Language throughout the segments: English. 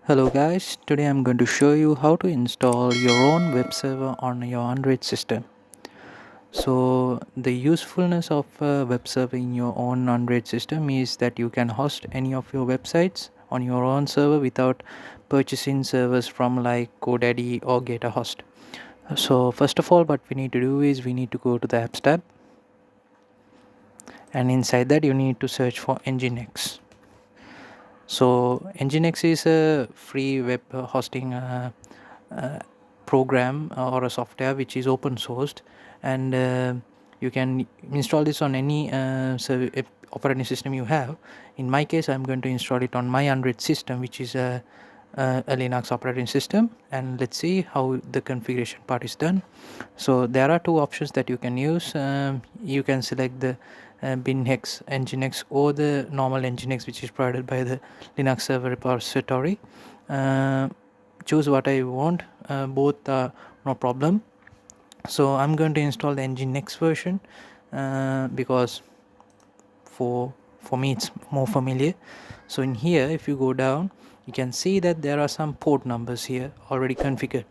Hello guys, today I'm going to show you how to install your own web server on your Unraid system. So the usefulness of a web server in your own Unraid system is that you can host any of your websites on your own server without purchasing servers from like GoDaddy or GetaHost. So first of all, what we need to do is we need to go to the apps tab, and inside that you need to search for Nginx. So Nginx is a free web hosting uh, program or a software which is open sourced, and you can install this on any operating system you have. In my case, I'm going to install it on my Unraid system, which is a Linux operating system, and let's see how the configuration part is done. So there are two options that you can use. You can select the Nginx or the normal Nginx, which is provided by the Linux server repository. Choose what I want. Both are no problem. So I'm going to install the Nginx version because for me it's more familiar. So in here, if you go down, you can see that there are some port numbers here already configured.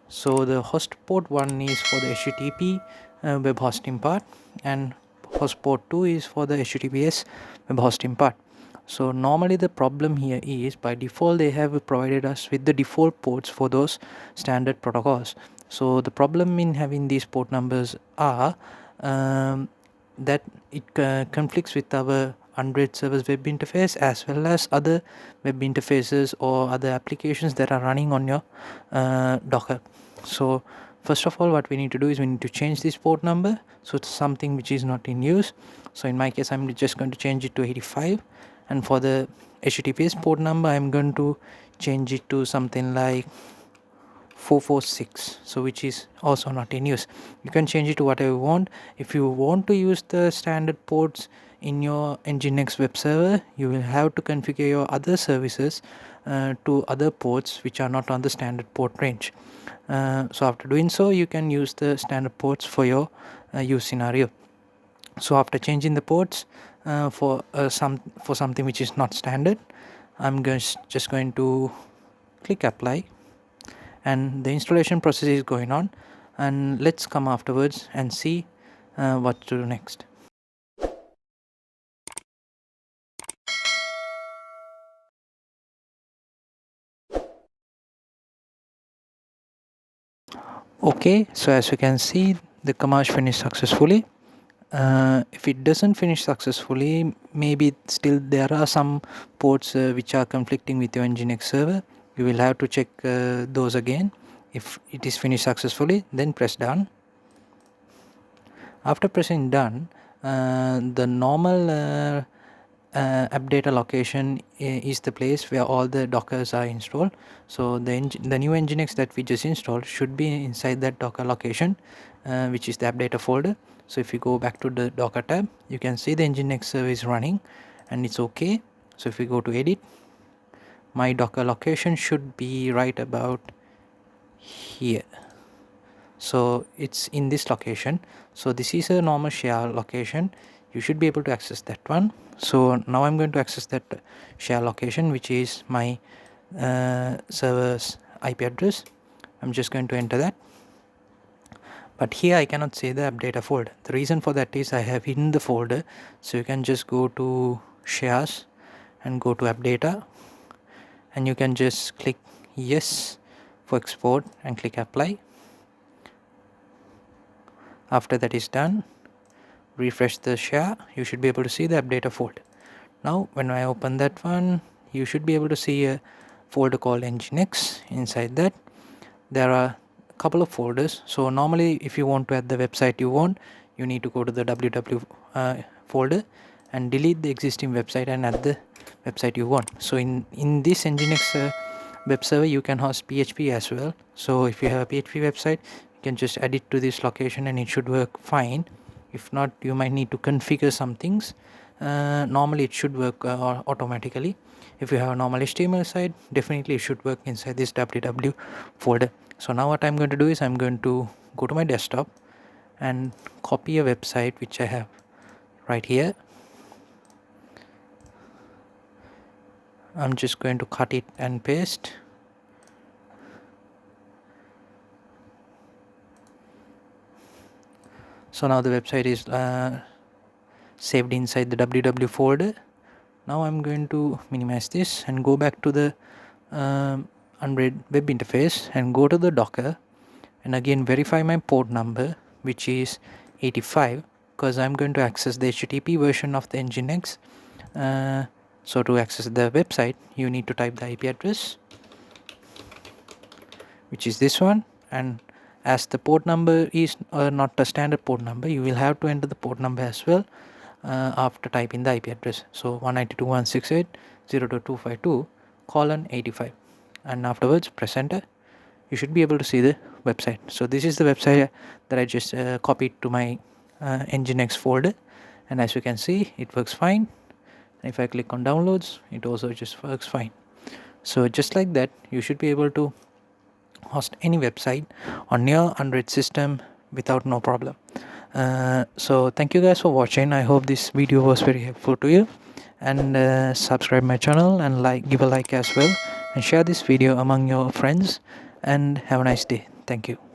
So the host port 1 is for the HTTP web hosting part, and host port 2 is for the HTTPS web hosting part. So normally the problem here is by default they have provided us with the default ports for those standard protocols. So the problem in having these port numbers are that it conflicts with our Unraid server's web interface as well as other web interfaces or other applications that are running on your Docker. So first of all, what we need to do is we need to change this port number, so it's something which is not in use. So in my case, I'm just going to change it to 85, and for the HTTPS port number, I'm going to change it to something like 446, so which is also not in use. You can change it to whatever you want. If you want to use the standard ports in your Nginx web server, you will have to configure your other services to other ports which are not on the standard port range. So after doing so, you can use the standard ports for your use scenario. So after changing the ports for something which is not standard, I'm just going to click apply, and the installation process is going on, and let's come afterwards and see what to do next. Okay, so as you can see, the command finished successfully. If it doesn't finish successfully, maybe still there are some ports which are conflicting with your Nginx server. You will have to check those again. If it is finished successfully, then press done. After pressing done, the normal app data location is the place where all the dockers are installed. So the new Nginx that we just installed should be inside that docker location, which is the app data folder. So if you go back to the docker tab, you can see the Nginx server is running and it's okay. So if we go to edit, my docker location should be right about here. So it's in this location. So this is a normal share location. You should be able to access that one. So now I'm going to access that share location, which is my server's IP address. I'm just going to enter that, but here I cannot see the app data folder. The reason for that is I have hidden the folder. So you can just go to shares and go to app data, and you can just click yes for export and click apply. After that is done, refresh the share. You should be able to see the app data folder. Now when I open that one, you should be able to see a folder called Nginx. Inside that there are a couple of folders. So normally if you want to add the website you want, you need to go to the www folder and delete the existing website and add the website you want. So in this Nginx web server you can host PHP as well. So if you have a PHP website, you can just add it to this location and it should work fine. If not, you might need to configure some things. Normally it should work automatically. If you have a normal HTML site, definitely it should work inside this www folder. So now what I'm going to do is I'm going to go to my desktop and copy a website which I have right here. I'm just going to cut it and paste. So now the website is saved inside the www folder. Now I'm going to minimize this and go back to the Unraid web interface and go to the Docker, and again verify my port number, which is 85, because I'm going to access the HTTP version of the Nginx. So to access the website, you need to type the IP address, which is this one, and as the port number is not a standard port number, you will have to enter the port number as well after typing the IP address. So 192.168.0.252:85, and afterwards press enter. You should be able to see the website. So this is the website that I just copied to my Nginx folder, and as you can see, it works fine. If I click on downloads, it also just works fine. So just like that, you should be able to host any website on your Unraid system without no problem. So thank you guys for watching. I hope this video was very helpful to you, and subscribe my channel and give a like as well, and share this video among your friends, and have a nice day. Thank you.